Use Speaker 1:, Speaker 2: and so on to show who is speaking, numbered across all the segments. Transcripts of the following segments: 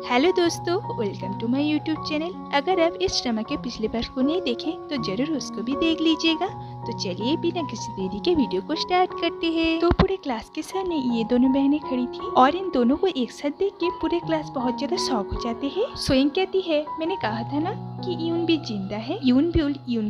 Speaker 1: Hello दोस्तों, welcome to my YouTube channel. अगर आप इस ड्रामा के पिछले पार्ट को नहीं देखे तो जरूर उसको भी देख लीजिएगा। तो चलिए बिना किसी देरी के वीडियो को स्टार्ट करते हैं। तो पूरे क्लास के सामने ये दोनों बहनें खड़ी थी और इन दोनों को एक साथ देख के पूरे क्लास बहुत ज्यादा शॉक हो जाते हैं। सोइंग कहती है, मैंने कहा था ना कि यून भी जिंदा है। यून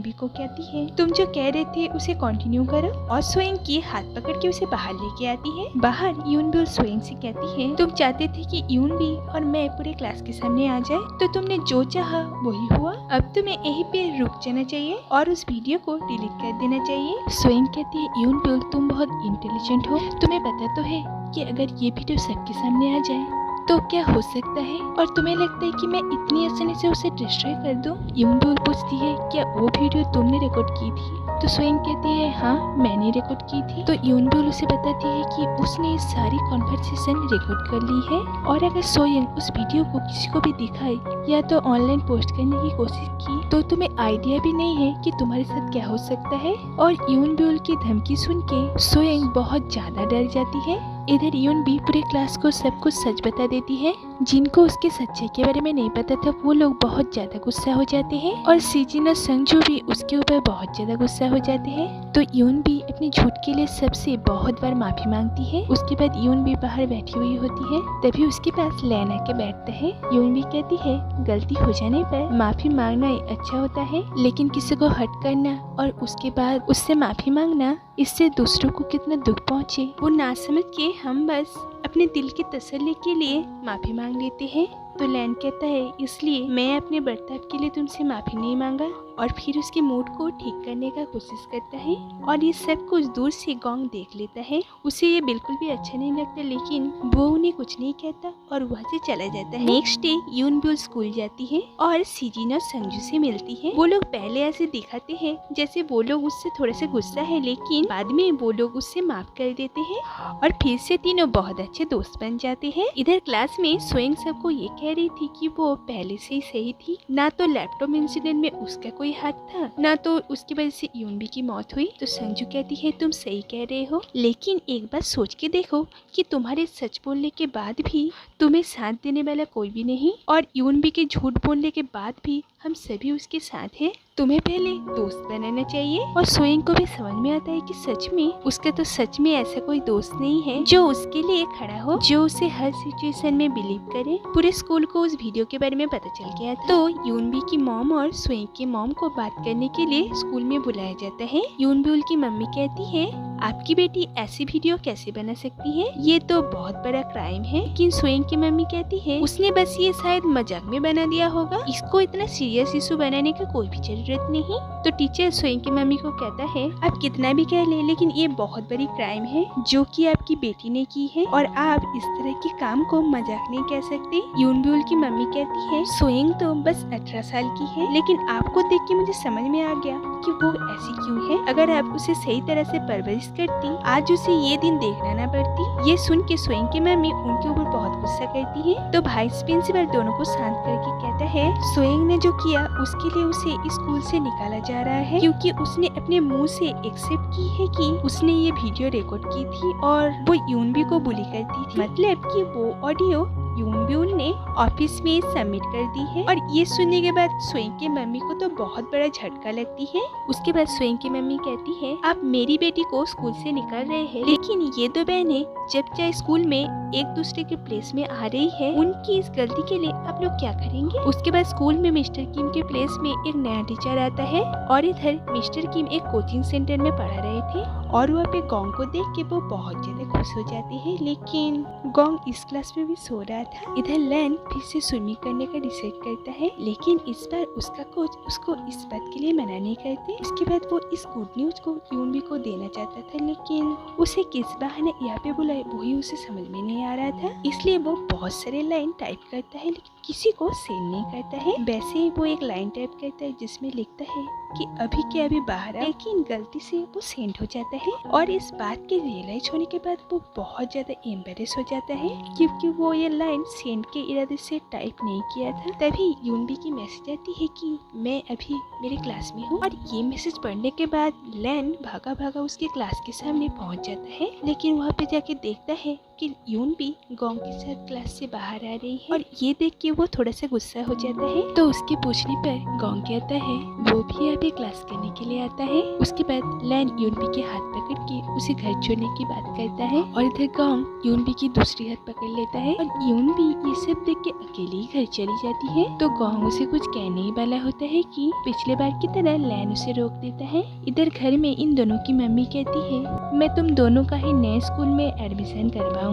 Speaker 1: भी को कहती है, तुम जो कह रहे थे उसे कंटिन्यू करो, और सोइंग की हाथ पकड़ के उसे बाहर लेके आती है। बाहर यून भी सोइंग से कहती है, तुम चाहते थे कि यून भी और मैं पूरे क्लास के सामने आ जाए, तो तुमने जो चाहा वही हुआ। अब तुम्हें यहीं पे रुक जाना चाहिए और उस वीडियो को डिलीट कर देना चाहिए। सोइंग कहती है, यून भी तुम बहुत इंटेलिजेंट हो, तुम्हें पता तो है कि अगर ये वीडियो सबके सामने आ जाए तो क्या हो सकता है, और तुम्हें लगता है कि मैं इतनी आसानी से उसे डिस्ट्रॉय कर दूं? यूनबुल पूछती है, क्या वो वीडियो तुमने रिकॉर्ड की थी? तो सोइंग कहती है, हाँ मैंने रिकॉर्ड की थी। तो यूनबुल उसे बताती है कि उसने सारी कॉन्वर्सेशन रिकॉर्ड कर ली है, और अगर सोइंग उस वीडियो को किसी को भी दिखाए या तो ऑनलाइन पोस्ट करने की कोशिश की तो तुम्हें आइडिया भी नहीं है कि तुम्हारे साथ क्या हो सकता है। और यूनबुल की धमकी सुन के सोइंग बहुत ज्यादा डर जाती है। इधर यून भी पूरे क्लास को सब कुछ सच बता देती है। जिनको उसके सच्चाई के बारे में नहीं पता था वो लोग बहुत ज्यादा गुस्सा हो जाते हैं, और सीजिन और संजू भी उसके ऊपर बहुत ज्यादा गुस्सा हो जाते हैं। तो यून भी अपने झूठ के लिए सबसे बहुत बार माफी मांगती है। उसके बाद यून भी बाहर बैठी हुई होती है, तभी उसके पास लैन आके बैठता है। यून भी कहती है, गलती हो जाने पर माफी मांगना ही अच्छा होता है, लेकिन किसी को हर्ट करना और उसके बाद उससे माफी मांगना, इससे दूसरों को कितना दुख पहुँचे वो ना समझ के हम बस अपने दिल की तसल्ली के लिए माफी मांग लेते हैं। तो लैन कहता है, इसलिए मैं अपने बर्ताव के लिए तुमसे माफी नहीं मांगा, और फिर उसके मूड को ठीक करने का कोशिश करता है। और ये सब कुछ दूर से गोंग देख लेता है। उसे ये बिल्कुल भी अच्छा नहीं लगता, लेकिन वो उन्हें कुछ नहीं कहता और वहाँ से चला जाता है। नेक्स्ट डे यूनबुल स्कूल जाती है और सीजिन और संजू से मिलती है। वो लोग पहले ऐसे दिखाते हैं जैसे वो लोग उससे थोड़ा सा गुस्सा है, लेकिन बाद में वो लोग उससे माफ कर देते हैं और फिर से तीनों बहुत अच्छे दोस्त बन जाते हैं। इधर क्लास में सोइंग सबको ये कह रही थी कि वो पहले से ही सही थी, ना तो लैपटॉप इंसिडेंट में उसका कोई हाथ था, ना तो उसकी वजह से यूनबी की मौत हुई। तो संजू कहती है, तुम सही कह रहे हो, लेकिन एक बार सोच के देखो कि तुम्हारे सच बोलने के बाद भी तुम्हें साथ देने वाला कोई भी नहीं, और यूनबी के झूठ बोलने के बाद भी हम सभी उसके साथ हैं। तुम्हें पहले दोस्त बनाना चाहिए। और सोइंग को भी समझ में आता है कि सच में उसका तो सच में ऐसा कोई दोस्त नहीं है जो उसके लिए खड़ा हो, जो उसे हर सिचुएशन में बिलीव करे। पूरे स्कूल को उस वीडियो के बारे में पता चल गया था। तो यूनबी की मॉम और सोइंग की मॉम को बात करने के लिए स्कूल में बुलाया जाता है। यूनबुल की मम्मी कहती है, आपकी बेटी ऐसी वीडियो कैसे बना सकती है, ये तो बहुत बड़ा क्राइम है। लेकिन सोइंग की मम्मी कहती है, उसने बस ये शायद मजाक में बना दिया होगा, इसको इतना सीरियस इशू बनाने की कोई भी जरूरत नहीं। तो टीचर सोइंग की मम्मी को कहता है, आप कितना भी कह ले, लेकिन ये बहुत बड़ी क्राइम है जो कि आपकी बेटी ने की है, और आप इस तरह के काम को मजाक नहीं कह सकते। यूनबुल की मम्मी कहती है, सोइंग तो बस 18 साल की है, लेकिन आपको देख के मुझे समझ में आ गया कि वो ऐसी क्यों है। अगर आप उसे सही तरह से परवरिश करती, आज उसे ये दिन देखना ना पड़ती। ये सुन के सोइंग की मम्मी उनके ऊपर बहुत गुस्सा करती है। तो वाइस प्रिंसिपल दोनों को शांत करके कहता है, सोइंग ने जो किया उसके लिए उसे स्कूल से निकाला जा रहा है, क्योंकि उसने अपने मुंह से एक्सेप्ट की है कि उसने ये वीडियो रिकॉर्ड की थी और वो यूनबी को बुली करती थी, मतलब कि वो ऑडियो यूनबी ने ऑफिस में सबमिट कर दी है। और ये सुनने के बाद सोइंग की मम्मी को तो बहुत बड़ा झटका लगती है। उसके बाद सोइंग की मम्मी कहती है, आप मेरी बेटी को स्कूल से निकाल रहे हैं, लेकिन ये दो बहनें जब चाहे स्कूल में एक दूसरे के प्लेस में आ रही है, उनकी इस गलती के लिए आप लोग क्या करेंगे? उसके बाद स्कूल में मिस्टर किम के प्लेस में एक नया टीचर आता है, और इधर मिस्टर किम एक कोचिंग सेंटर में पढ़ा रहे थे, और वहाँ पे गोंग को देख के वो बहुत ज्यादा खुश हो जाती है, लेकिन गोंग इस क्लास में भी सो रहा था। इधर लैन फिर से स्विमिंग करने का डिसाइड करता है, लेकिन इस बार उसका कोच उसको इस बात के लिए मना नहीं करते। इसके बाद वो इस गुड न्यूज को यूनबी को देना चाहता था, लेकिन उसे किस बहाने यहाँ पे बुलाए वही उसे समझ में नहीं आ रहा था। इसलिए वो बहुत सारे लाइन टाइप करता है, लेकिन किसी को सेंड नहीं करता है। वैसे ही वो एक लाइन टाइप करता है जिसमें लिखता है कि अभी के अभी बाहर आ, लेकिन गलती से वो सेंड हो जाता है। और इस बात के रियलाइज होने के बाद वो बहुत ज्यादा एम्बेरेस हो जाता है, क्योंकि वो ये लाइन सेंड के इरादे से टाइप नहीं किया था। तभी यूनबी की मैसेज आती है कि मैं अभी मेरे क्लास में हूँ, और ये मैसेज पढ़ने के बाद लैन भागा भागा उसके क्लास के सामने पहुँच जाता है, लेकिन वहाँ पे जाके देखता है लेकिन यून भी गोंग के साथ क्लास से बाहर आ रही है और ये देख के वो थोड़ा सा गुस्सा हो जाता है। तो उसके पूछने पर गोंग कहता है वो भी यहाँ पे क्लास करने के लिए आता है। उसके बाद लैन यूनबी के हाथ पकड़ के उसे घर छोड़ने की बात करता है और इधर गोंग यूनबी की दूसरी हाथ पकड़ लेता है और यूनबी ये सब देख के अकेली ही घर चली जाती है। तो गोंग उसे कुछ कहने ही वाला होता है कि पिछले बार की तरह लैन उसे रोक देता है। इधर घर में इन दोनों की मम्मी कहती है मैं तुम दोनों का ही नए स्कूल में एडमिशन करवाऊंगी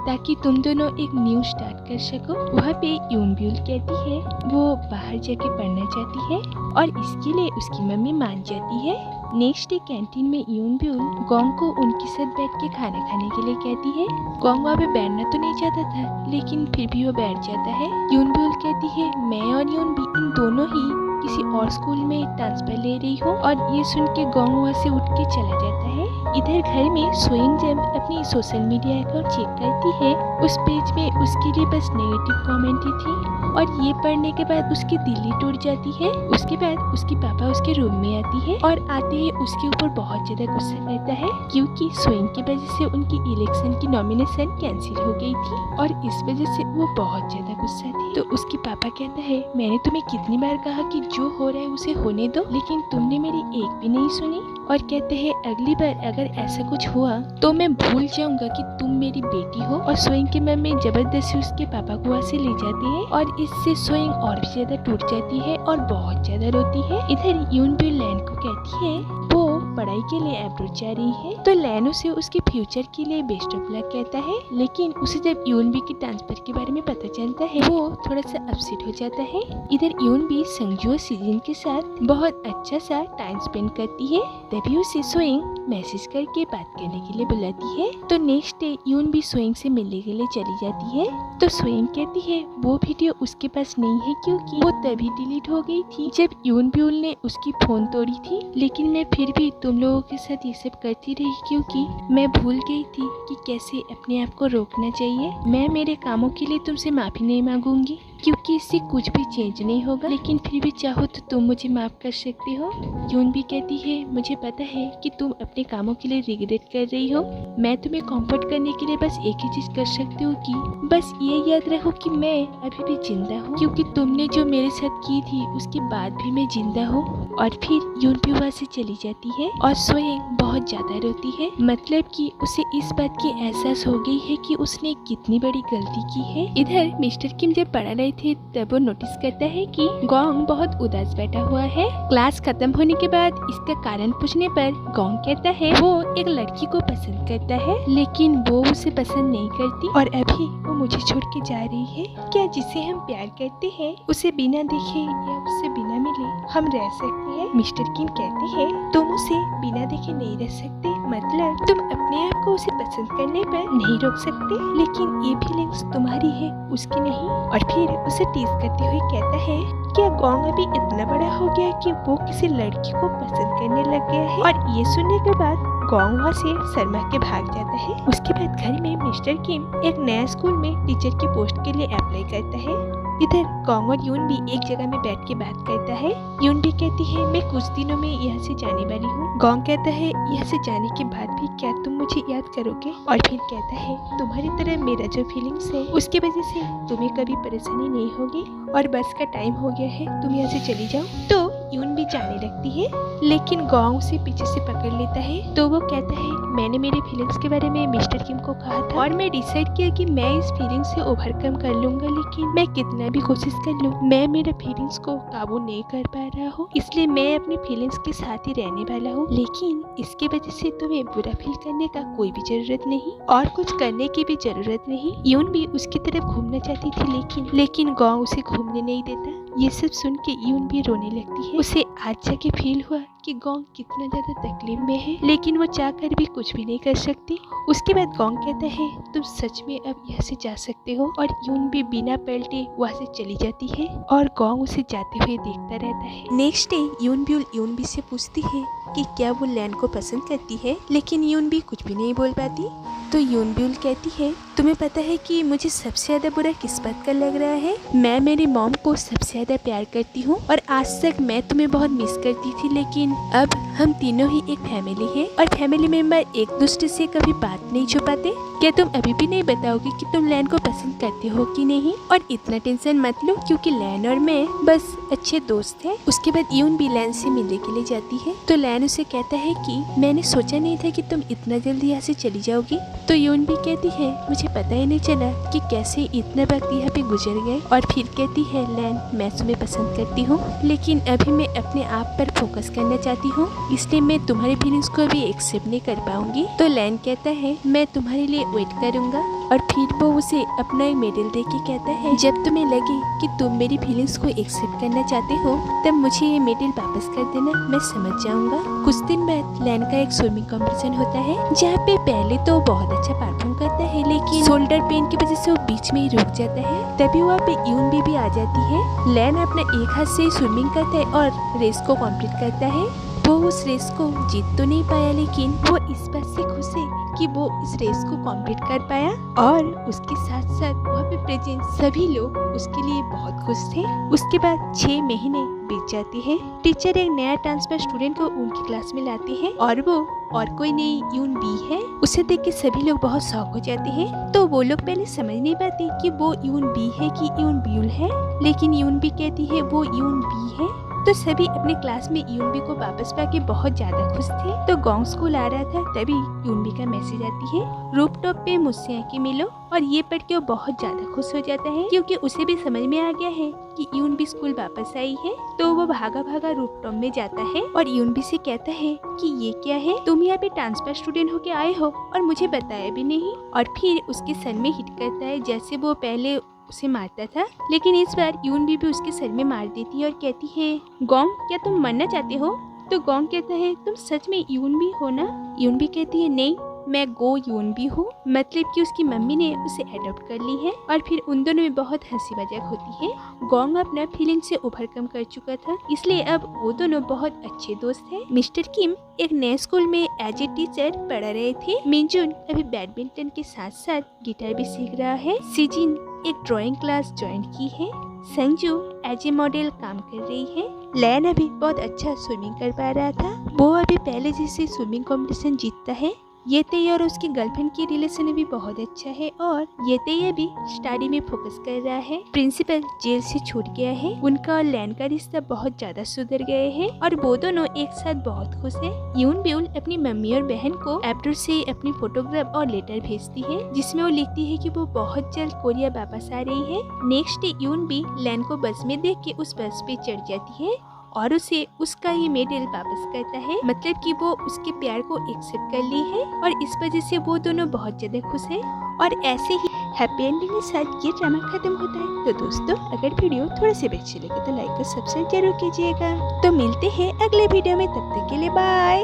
Speaker 1: ताकि तुम दोनों एक न्यू स्टार्ट कर सको। वहाँ पे यूनब्यूल कहती है वो बाहर जाके पढ़ना चाहती है और इसके लिए उसकी मम्मी मान जाती है। नेक्स्ट डे कैंटीन में यूनब्यूल गोंग को उनके साथ बैठ के खाना खाने के लिए कहती है। गोंग वहाँ पे बैठना तो नहीं चाहता था लेकिन फिर भी वो बैठ जाता है। यूनब्यूल कहती है मैं और यूनबी इन दोनों ही किसी और स्कूल में ट्रांसफर ले रही हूँ और ये सुन के गोंग वहाँ से उठ के चला जाता है। इधर घर में सोइंग जब अपनी सोशल मीडिया अकाउंट चेक करती है उस पेज में उसके लिए बस नेगेटिव कमेंट ही थी और ये पढ़ने के बाद उसकी दिल ही टूट जाती है। उसके बाद उसकी पापा उसके रूम में आती है और आते ही उसके ऊपर बहुत ज्यादा गुस्सा करता है क्योंकि सोइंग की वजह से उनकी इलेक्शन की नॉमिनेशन कैंसिल हो गई थी और इस वजह से वो बहुत ज्यादा गुस्सा थी। तो उसके पापा कहता है मैंने तुम्हें कितनी बार कहा कि जो हो रहा है उसे होने दो लेकिन तुमने मेरी एक भी नहीं सुनी। और कहते हैं अगली बार अगर ऐसा कुछ हुआ तो मैं भूल जाऊंगा कि तुम मेरी बेटी हो। और सोइंग की मम्मी जबरदस्ती उसके पापा को वहाँ से ले जाती है और इससे सोइंग और भी ज्यादा टूट जाती है और बहुत ज्यादा रोती है। इधर यूनब्यूल लैन को कहती है वो पढ़ाई के लिए अब्रॉड जा रही है तो लैन उसे उसके फ्यूचर के लिए बेस्ट ऑफ लक कहता है लेकिन उसे जब यूनबी के ट्रांसफर के बारे में पता चलता है वो थोड़ा सा अपसेट हो जाता है। इधर यूनबी संजू और सीजन के साथ बहुत अच्छा सा टाइम स्पेंड करती है तभी उसे सोइंग मैसेज करके बात करने के लिए बुलाती है। तो नेक्स्ट डे यूनबी सोइंग से मिलने के लिए चली जाती है तो सोइंग कहती है वो वीडियो उसके पास नहीं है क्योंकि वो तभी डिलीट हो गई थी जब यूनब्यूल ने उसकी फोन तोड़ी थी लेकिन मैं फिर भी तुम लोगों के साथ ये सब करती रही क्योंकि मैं भूल गई थी कि कैसे अपने आप को रोकना चाहिए। मैं मेरे कामों के लिए तुमसे माफी नहीं मांगूंगी क्योंकि इससे कुछ भी चेंज नहीं होगा लेकिन फिर भी चाहो तो तुम मुझे माफ कर सकती हो। यूनबी कहती है मुझे पता है कि तुम अपने कामों के लिए रिग्रेट कर रही हो। मैं तुम्हें कंफर्ट करने के लिए बस एक ही चीज कर सकती हूँ कि बस ये याद रखो कि मैं अभी भी जिंदा हूँ क्योंकि तुमने जो मेरे साथ की थी उसके बाद भी मैं जिंदा हूँ। और फिर यूनबी वहाँ से चली जाती है और सोइंग बहुत ज्यादा रोती है मतलब कि उसे इस बात की एहसास हो गई है कि उसने कितनी बड़ी गलती की है। इधर मिस्टर किम जब पढ़ा रहे थे तब वो नोटिस करता है कि गोंग बहुत उदास बैठा हुआ है। क्लास खत्म होने के बाद इसका कारण पूछने पर गोंग कहता है वो एक लड़की को पसंद करता है लेकिन वो उसे पसंद नहीं करती और अभी वो मुझे छोड़ के जा रही है। क्या जिसे हम प्यार करते हैं उसे बिना देखे या उससे बिना मिले हम रह सकते हैं? मिस्टर किम कहते हैं तुम उसे बिना देखे नहीं रह सकते मतलब तुम अपने आप को उसे पसंद करने पर नहीं रोक सकते लेकिन ये फीलिंग्स तुम्हारी है उसकी नहीं। और फिर उसे टीज करते हुए कहता है क्या गोंग अभी इतना बड़ा हो गया कि वो किसी लड़की को पसंद करने लग गया है? और ये सुनने के बाद गोंग वहाँ से शर्मा के भाग जाता है। उसके बाद घर में मिस्टर किम एक नया स्कूल में टीचर की पोस्ट के लिए अप्लाई करता है। इधर गोंग और यून भी एक जगह में बैठ के बात करता है। यून भी कहती है मैं कुछ दिनों में यहाँ से जाने वाली हूँ। गोंग कहता है यहाँ से जाने के बाद भी क्या तुम मुझे याद करोगे? और फिर कहता है तुम्हारी तरह मेरा जो फीलिंग्स है उसकी वजह से तुम्हें कभी परेशानी नहीं होगी और बस का टाइम हो गया है तुम यहाँ से चली जाओ। तो यून भी जाने लगती है लेकिन गोंग उसे पीछे से पकड़ लेता है। तो वो कहता है मैंने मेरे फीलिंग्स के बारे में मिस्टर किम को कहा था और मैं डिसाइड किया कि मैं इस फीलिंग्स से ओवरकम कर लूंगा लेकिन मैं कितना भी कोशिश कर लूं मैं मेरे फीलिंग्स को काबू नहीं कर पा रहा हूँ इसलिए मैं अपनी फीलिंग्स के साथ ही रहने वाला हूँ लेकिन इसकी वजह से तुम्हें बुरा फील करने का कोई भी जरूरत नहीं और कुछ करने की भी जरूरत नहीं। यून भी उसकी तरफ घूमना चाहती थी लेकिन गोंग उसे घूमने नहीं देता। ये सब सुन के यून भी रोने लगती है। उसे आज जाके फील हुआ कि गोंग कितना ज्यादा तकलीफ में है लेकिन वो चाहकर भी कुछ भी नहीं कर सकती। उसके बाद गोंग कहता है तुम सच में अब यहाँ से जा सकते हो और यून भी बिना पलटे वहाँ से चली जाती है और गोंग उसे जाते हुए देखता रहता है। नेक्स्ट डे यून भी से पूछती है कि क्या वो लैन को पसंद करती है लेकिन यून भी कुछ भी नहीं बोल पाती। तो यूनब्यूल कहती है तुम्हें पता है कि मुझे सबसे ज्यादा बुरा किस बात का लग रहा है? मैं मेरी मॉम को सबसे ज्यादा प्यार करती हूँ और आज तक मैं तुम्हें बहुत मिस करती थी लेकिन अब हम तीनों ही एक फैमिली है और फैमिली मेंबर एक दूसरे से कभी बात नहीं छुपाते। क्या तुम अभी भी नहीं बताओगे कि तुम लैन को पसंद करते हो कि नहीं? और इतना टेंशन मत लो क्योंकि लैन और मैं बस अच्छे दोस्त हैं। उसके बाद यून भी लैन से मिलने के लिए जाती है तो लैन उसे कहता है कि मैंने सोचा नहीं था कि तुम इतना जल्दी यहाँ से चली जाओगी। तो यून भी कहती है मुझे पता ही नहीं चला कि कैसे इतना वक्त यहाँ पे गुजर गए। और फिर कहती है लैन मैं तुम्हें पसंद करती हूँ लेकिन अभी मैं अपने आप पर फोकस करना चाहती हूँ, इसलिए मैं तुम्हारी फीलिंग्स को अभी एक्सेप्ट नहीं कर पाऊंगी। तो लैन कहता है मैं तुम्हारे लिए वेट करूंगा। और फिर वो उसे अपना एक मेडल दे के कहता है जब तुम्हें लगे कि तुम मेरी फीलिंग्स को एक्सेप्ट करना चाहते हो तब मुझे ये मेडल वापस कर देना, मैं समझ जाऊंगा। कुछ दिन बाद लैन का एक स्विमिंग कंपटीशन होता है जहाँ पे पहले तो बहुत अच्छा परफॉर्म करता है लेकिन शोल्डर पेन की वजह से वो बीच में ही रुक जाता है। तभी वहाँ पे यून भी आ जाती है। लैन अपना एक हाथ से स्विमिंग करता है और रेस को कंप्लीट करता है। वो उस रेस को जीत तो नहीं पाया लेकिन वो इस बात से खुश है कि वो इस रेस को कंप्लीट कर पाया। और उसके साथ साथ वहाँ पे प्रेजेंट सभी लोग उसके लिए बहुत खुश थे। उसके बाद 6 महीने बीत जाती है। टीचर एक नया ट्रांसफर स्टूडेंट को उनकी क्लास में लाती है और वो और कोई नहीं यून बी है। उसे देख के सभी लोग बहुत शॉक हो जाते हैं। तो वो लोग पहले समझ नहीं पाते कि वो यून बी है कि यून ब्यूल है, लेकिन यून बी कहती है वो यून बी है। तो सभी अपने क्लास में यूनबी को वापस पाके बहुत ज्यादा खुश थे। तो गोंग स्कूल आ रहा था तभी यूनबी का मैसेज आती है रूफटॉप पे मुझसे आके मिलो। और ये पढ़ के वो बहुत ज्यादा खुश हो जाता है क्योंकि उसे भी समझ में आ गया है कि यूनबी स्कूल वापस आई है। तो वो भागा भागा रूफटॉप में जाता है और यूनबी से कहता है कि ये क्या है, तुम यहाँ पे ट्रांसफर स्टूडेंट होके आए हो और मुझे बताया भी नहीं। और फिर उसके सर में हिट करता है जैसे वो पहले उसे मारता था, लेकिन इस बार यून भी उसके सर में मार देती है और कहती है गोंग क्या तुम मरना चाहते हो? तो गोंग कहता है तुम सच में यून भी हो ना? यून भी कहती है नहीं मैं गो यून भी हूँ, मतलब कि उसकी मम्मी ने उसे एडॉप्ट कर ली है। और फिर उन दोनों में बहुत हंसी मजाक होती है। गोंग अपना फीलिंग से ओवरकम कर चुका था इसलिए अब वो दोनों बहुत अच्छे दोस्त हैं। मिस्टर किम एक नए स्कूल में एज ए टीचर पढ़ा रहे थे। मिनजुन अभी बैडमिंटन के साथ साथ गिटार भी सीख रहा है। सीजिन एक ड्राइंग क्लास ज्वाइन की है। संजू एज ए मॉडल काम कर रही है। लैन अभी बहुत अच्छा स्विमिंग कर पा रहा था। वो अभी पहले जैसे स्विमिंग कंपटीशन जीतता है। येते और उसकी गर्लफ्रेंड की रिलेशन भी बहुत अच्छा है और येते भी स्टडी में फोकस कर रहा है। प्रिंसिपल जेल से छूट गया है। उनका और लैन का रिश्ता बहुत ज्यादा सुधर गए हैं और वो दोनों एक साथ बहुत खुश है। यून ब्यूल अपनी मम्मी और बहन को एब्रोड से अपनी फोटोग्राफ और लेटर भेजती है जिसमें वो लिखती है कि वो बहुत जल्द कोरिया वापस आ रही है। नेक्स्ट डे यून भी लैन को बस में देख के उस बस पे चढ़ जाती है और उसे उसका ही मेडल वापस करता है, मतलब कि वो उसके प्यार को एक्सेप्ट कर ली है और इस वजह से वो दोनों बहुत ज्यादा खुश हैं। और ऐसे ही हैप्पी एंडिंग के साथ ये ड्रामा खत्म होता है। तो दोस्तों अगर वीडियो थोड़ा से भी अच्छी लगे तो लाइक और सब्सक्राइब जरूर कीजिएगा। तो मिलते हैं अगले वीडियो में, तब तक के लिए बाय।